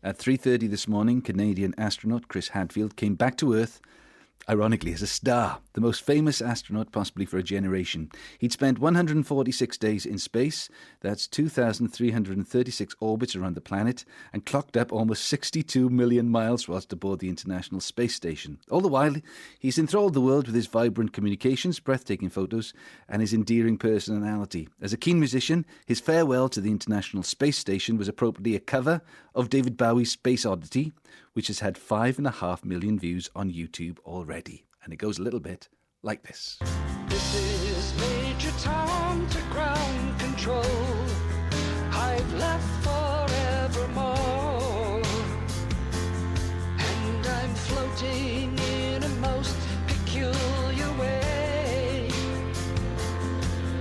At 3:30 this morning, Canadian astronaut Chris Hadfield came back to Earth, ironically as a star, the most famous astronaut possibly for a generation. He'd spent 146 days in space, that's 2,336 orbits around the planet, and clocked up almost 62 million miles whilst aboard the International Space Station. All the while, he's enthralled the world with his vibrant communications, breathtaking photos, and his endearing personality. As a keen musician, his farewell to the International Space Station was appropriately a cover of David Bowie's Space Oddity, which has had 5.5 million views on YouTube already. And it goes a little bit like this. This is Major Tom to ground control. I've left forevermore, and I'm floating in a most peculiar way,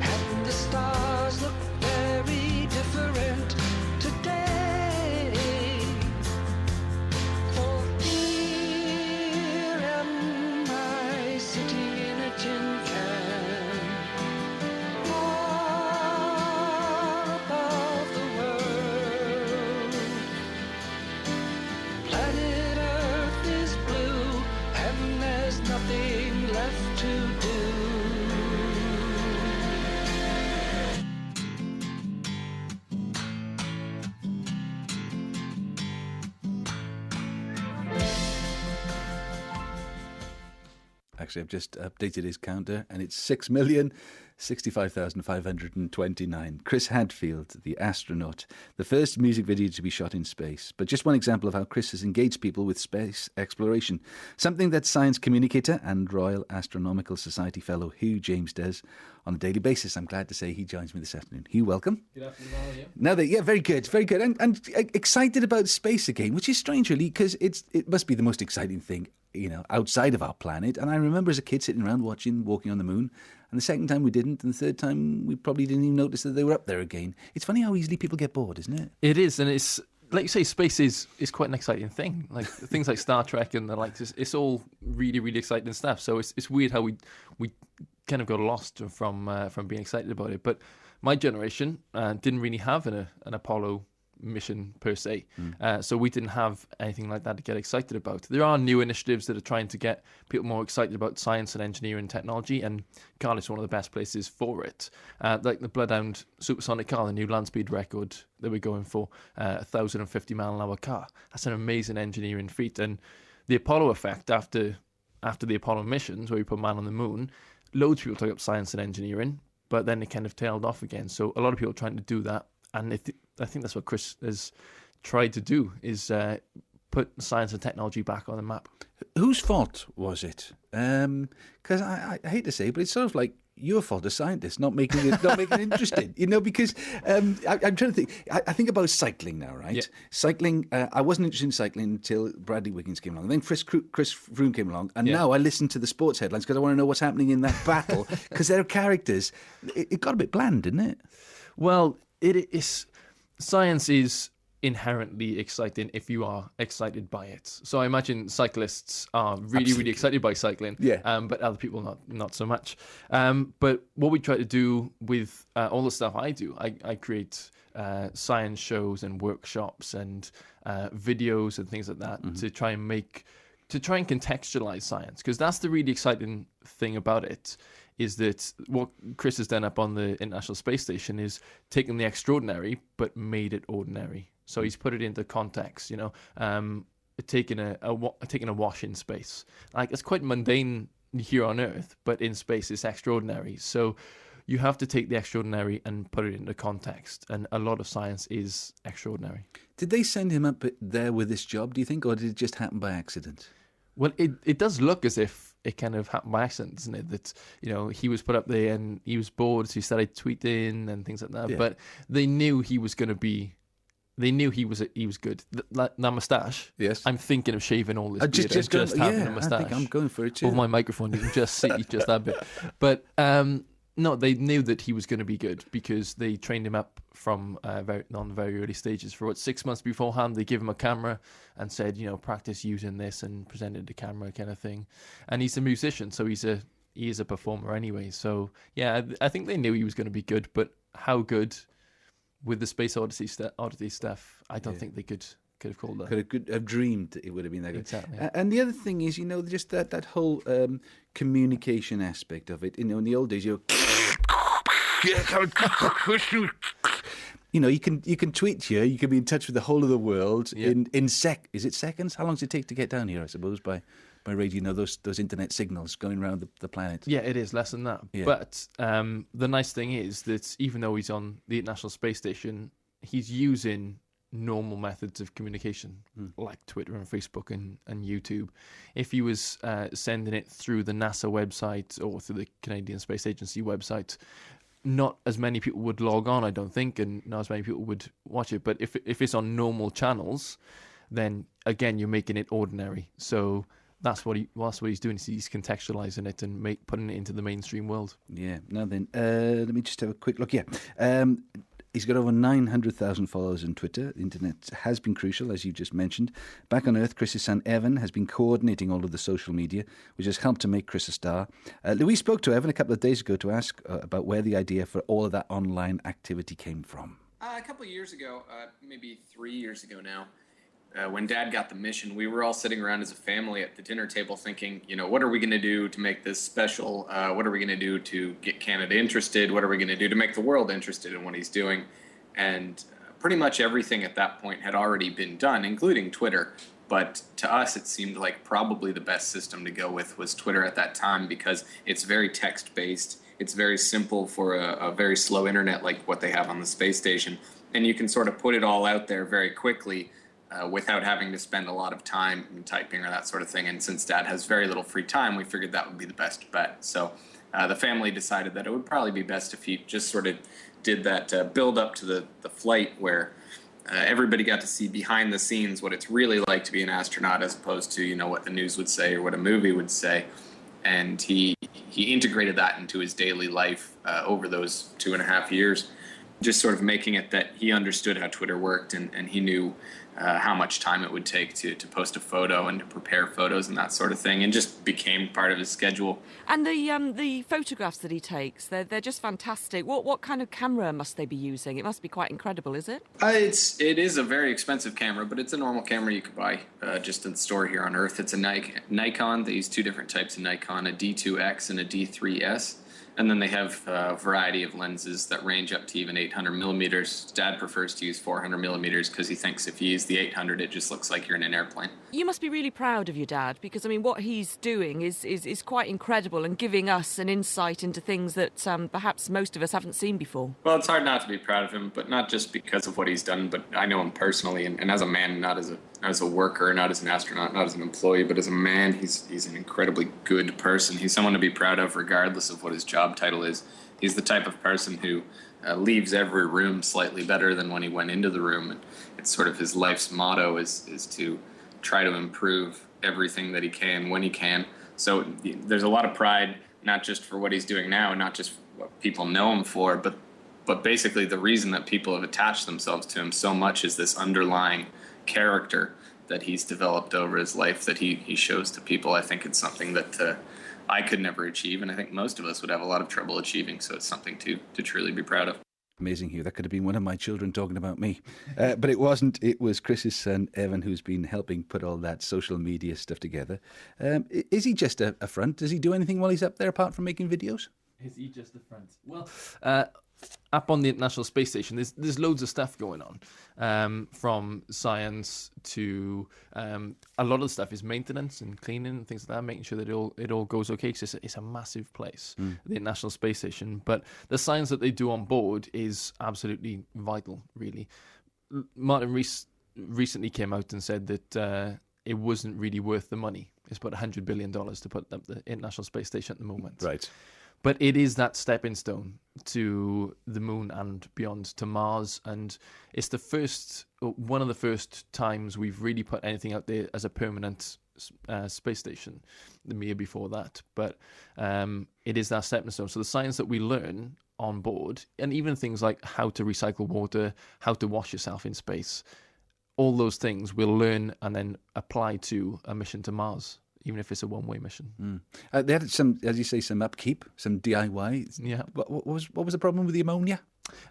and the stars look very different today. For here am I sitting in a tin can, far above the world. Planet Earth is blue, and there's nothing left to do. Actually, I've just updated his counter, and it's 6,065,529. Chris Hadfield, the astronaut, the first music video to be shot in space. But just one example of how Chris has engaged people with space exploration, something that science communicator and Royal Astronomical Society fellow Hugh James does on a daily basis. I'm glad to say he joins me this afternoon. Hugh, welcome. Good afternoon, how are you? Now that, yeah, very good, and excited about space again, which is strange, really, because it must be the most exciting thing, outside of our planet. And I remember as a kid sitting around Walking on the Moon, and the second time we didn't, and the third time we probably didn't even notice that they were up there again. It's funny how easily people get bored, isn't it? It is, and it's like you say, space is quite an exciting thing. Like things like Star Trek and the likes, it's all really, really exciting stuff. So it's weird how we kind of got lost from being excited about it. But my generation didn't really have an Apollo mission per se, so we didn't have anything like that to get excited about. There are new initiatives that are trying to get people more excited about science and engineering and technology, and Cardiff's one of the best places for it. Like the Bloodhound supersonic car, the new land speed record that we're going for, 1,050 mile an hour car. That's an amazing engineering feat. And the Apollo effect after the Apollo missions, where we put man on the moon, loads of people took up science and engineering, but then it kind of tailed off again. So a lot of people are trying to do that. And I think that's what Chris has tried to do, is put science and technology back on the map. Whose fault was it? Because I hate to say it, but it's sort of like your fault as scientists, not making it interesting. Because I'm trying to think. I think about cycling now, right? Yeah. Cycling. I wasn't interested in cycling until Bradley Wiggins came along, and then Chris Froome came along, and now I listen to the sports headlines because I want to know what's happening in that battle, because there are characters. It got a bit bland, didn't it? Well, science is inherently exciting if you are excited by it. So I imagine cyclists are really, really excited by cycling, but other people not so much. But what we try to do with all the stuff I do, I create science shows and workshops and videos and things like that to try and contextualize science, because that's the really exciting thing about it. Is that what Chris has done up on the International Space Station is taken the extraordinary but made it ordinary. So he's put it into context, taking a wash in space. Like, it's quite mundane here on Earth, but in space it's extraordinary. So you have to take the extraordinary and put it into context. And a lot of science is extraordinary. Did they send him up there with this job, do you think, or did it just happen by accident? Well, it does look as if it kind of happened by accident, doesn't it? That, he was put up there and he was bored, so he started tweeting and things like that. Yeah. But they knew he was going to be. They knew he was good. That moustache. Yes. I'm thinking of shaving all this beard and just having a moustache. I think I'm going for it too. Over my microphone, you can just see just that bit. But no, they knew that he was going to be good because they trained him up from very early stages. For 6 months beforehand, they gave him a camera and said, practice using this and presented the camera kind of thing. And he's a musician, so he is a performer anyway. So yeah, I think they knew he was going to be good, but how good with the Space Odyssey stuff, I don't think they could could have called that. Could have dreamed it would have been that good. Exactly. And the other thing is, just that whole communication aspect of it. In the old days, you can tweet here. You can be in touch with the whole of the world in is it seconds? How long does it take to get down here? I suppose by radio. Those internet signals going around the planet. Yeah, it is less than that. Yeah. But the nice thing is that even though he's on the International Space Station, he's using normal methods of communication like Twitter and Facebook and YouTube. If he was sending it through the NASA website or through the Canadian Space Agency website, not as many people would log on, I don't think, and not as many people would watch it. But if it's on normal channels, then again you're making it ordinary. So that's what he's doing. He's contextualizing it and putting it into the mainstream world. Yeah. Now then, let me just have a quick look. Yeah. He's got over 900,000 followers on Twitter. The internet has been crucial, as you just mentioned. Back on Earth, Chris's son Evan has been coordinating all of the social media, which has helped to make Chris a star. Louis spoke to Evan a couple of days ago to ask about where the idea for all of that online activity came from. A couple of years ago, maybe 3 years ago now, when Dad got the mission, we were all sitting around as a family at the dinner table thinking, what are we going to do to make this special? What are we going to do to get Canada interested? What are we going to do to make the world interested in what he's doing? And pretty much everything at that point had already been done, including Twitter. But to us, it seemed like probably the best system to go with was Twitter at that time because it's very text-based. It's very simple for a very slow internet like what they have on the space station. And you can sort of put it all out there very quickly without having to spend a lot of time typing or that sort of thing. And since Dad has very little free time, we figured that would be the best bet. So the family decided that it would probably be best if he just sort of did that build up to the flight where everybody got to see behind the scenes what it's really like to be an astronaut as opposed to, what the news would say or what a movie would say. And he integrated that into his daily life over those 2.5 years, just sort of making it that he understood how Twitter worked and he knew how much time it would take to post a photo and to prepare photos and that sort of thing, and just became part of his schedule. And the photographs that he takes, they're just fantastic. What kind of camera must they be using? It must be quite incredible, is it? It is a very expensive camera, but it's a normal camera you could buy just in the store here on Earth. It's a Nikon. They use two different types of Nikon, a D2X and a D3S. And then they have a variety of lenses that range up to even 800 millimeters. Dad prefers to use 400 millimeters because he thinks if you use the 800, it just looks like you're in an airplane. You must be really proud of your dad because, what he's doing is quite incredible and giving us an insight into things that perhaps most of us haven't seen before. Well, it's hard not to be proud of him, but not just because of what he's done, but I know him personally, and as a man, not as a worker, not as an astronaut, not as an employee, but as a man, he's an incredibly good person. He's someone to be proud of regardless of what his job title is. He's the type of person who leaves every room slightly better than when he went into the room. And it's sort of his life's motto is to try to improve everything that he can when he can. So there's a lot of pride, not just for what he's doing now, and not just what people know him for, but basically the reason that people have attached themselves to him so much is this underlying character that he's developed over his life that he shows to people. I think it's something that I could never achieve, and I think most of us would have a lot of trouble achieving, so it's something to truly be proud of. Amazing, Hugh. That could have been one of my children talking about me. But it wasn't. It was Chris's son, Evan, who's been helping put all that social media stuff together. Is he just a front? Does he do anything while he's up there apart from making videos? Is he just a front? Well, up on the International Space Station, there's loads of stuff going on, from science to a lot of the stuff is maintenance and cleaning and things like that, making sure that it all goes okay. Cause it's a massive place, the International Space Station. But the science that they do on board is absolutely vital, really. Martin Rees recently came out and said that it wasn't really worth the money. It's about $100 billion to put up the International Space Station at the moment. Right. But it is that stepping stone to the moon and beyond, to Mars. And it's one of the first times we've really put anything out there as a permanent space station. The year before that. But it is that stepping stone. So the science that we learn on board, and even things like how to recycle water, how to wash yourself in space, all those things we'll learn and then apply to a mission to Mars, even if it's a one-way mission. They had some, as you say, some upkeep, some DIY. Yeah. What was the problem with the ammonia?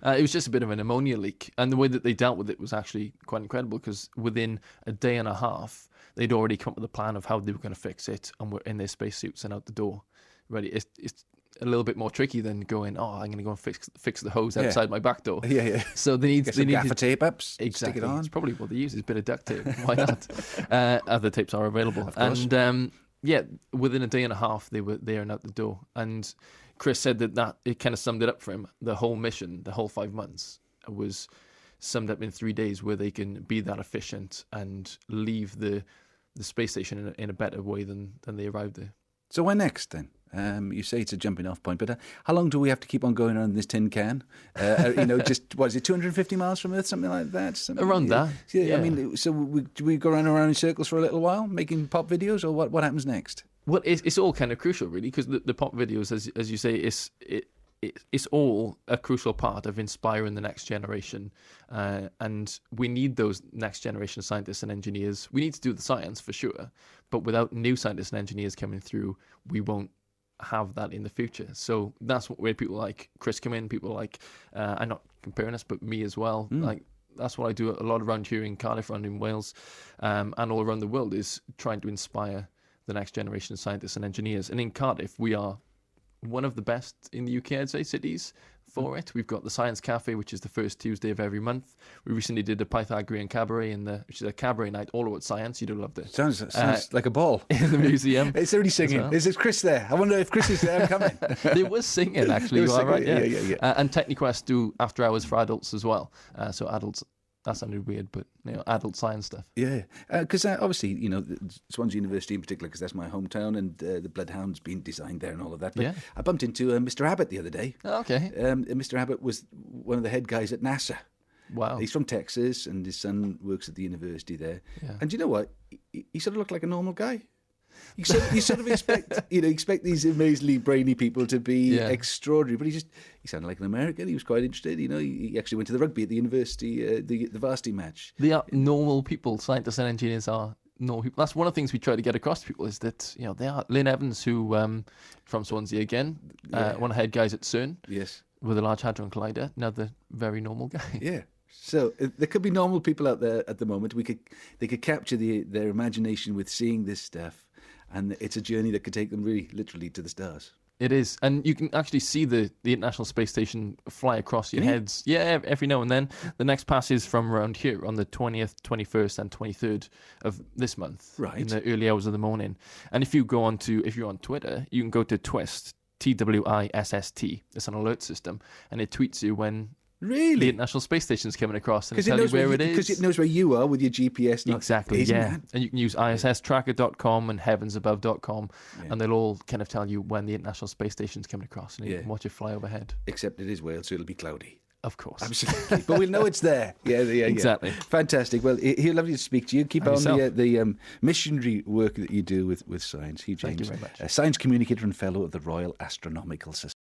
It was just a bit of an ammonia leak, and the way that they dealt with it was actually quite incredible, because within a day and a half, they'd already come up with a plan of how they were going to fix it, and were in their spacesuits and out the door. Ready? It's a little bit more tricky than going, I'm going to go and fix the hose outside my back door. Yeah. So they need gaffer tape up, exactly. stick it on. It's probably what they use is a bit of duct tape. Why not? Other tapes are available. Of course. And within a day and a half, they were there and out the door. And Chris said that it kind of summed it up for him. The whole mission, the whole 5 months, was summed up in 3 days, where they can be that efficient and leave the space station in a better way than they arrived there. So when next then? You say it's a jumping off point, but how long do we have to keep on going around this tin can? Just, what is it, 250 miles from Earth, something like that? Around that. Yeah. I mean, so do we go around in circles for a little while, making pop videos, or what happens next? Well, it's all kind of crucial, really, because the pop videos, as you say, it's all a crucial part of inspiring the next generation. And we need those next generation scientists and engineers. We need to do the science, for sure, but without new scientists and engineers coming through, we won't have that in the future. So that's where people like Chris come in, people like, I'm not comparing us, but me as well. Like, that's what I do a lot around here in Cardiff, around in Wales, and all around the world, is trying to inspire the next generation of scientists and engineers. And in Cardiff, we are one of the best in the UK, I'd say, cities for it. We've got the Science Cafe, which is the first Tuesday of every month. We recently did a Pythagorean Cabaret, which is a cabaret night all about science. You'd have loved it. Sounds like a ball. In the museum. Is there any singing? Well. Is Chris there? I wonder if Chris is there. I'm coming. There was singing, actually. You are right, yeah. Yeah. And Techniquest do after hours for adults as well. So adults, that sounded weird, but adult science stuff. Yeah, because obviously, Swansea University in particular, because that's my hometown, and the Bloodhound's been designed there and all of that. But Yeah. I bumped into Mr. Abbott the other day. Oh, okay. Mr. Abbott was one of the head guys at NASA. Wow. He's from Texas, and his son works at the university there. Yeah. And you know what? He sort of looked like a normal guy. You sort of expect these amazingly brainy people to be extraordinary, but he sounded like an American. He was quite interested. He actually went to the rugby at the university, the varsity match. They are normal people. Scientists and engineers are normal people. That's one of the things we try to get across to people, is that they are. Lynn Evans, who from Swansea again, one of the head guys at CERN, yes, with the Large Hadron Collider, another very normal guy. Yeah. So there could be normal people out there at the moment. They could capture their imagination with seeing this stuff. And it's a journey that could take them really literally to the stars. It is. And you can actually see the International Space Station fly across your heads. Yeah, every now and then. The next pass is from around here on the 20th, 21st and 23rd of this month. Right. In the early hours of the morning. And if you're on Twitter, you can go to Twist, TWISST. It's an alert system. And it tweets you when Really? the International Space Station's coming across, and tell you where it is. Because it knows where you are with your GPS. Exactly, yeah. And you can use ISStracker.com and heavensabove.com, and they'll all kind of tell you when the International Space Station's coming across, and you can watch it fly overhead. Except it is Wales, so it'll be cloudy. Of course. Absolutely. But we'll know it's there. Yeah. Exactly. Fantastic. Well, he'll lovely to speak to you. Keep on the missionary work that you do with science. Hugh James. Thank you very much. Science communicator and fellow of the Royal Astronomical Society.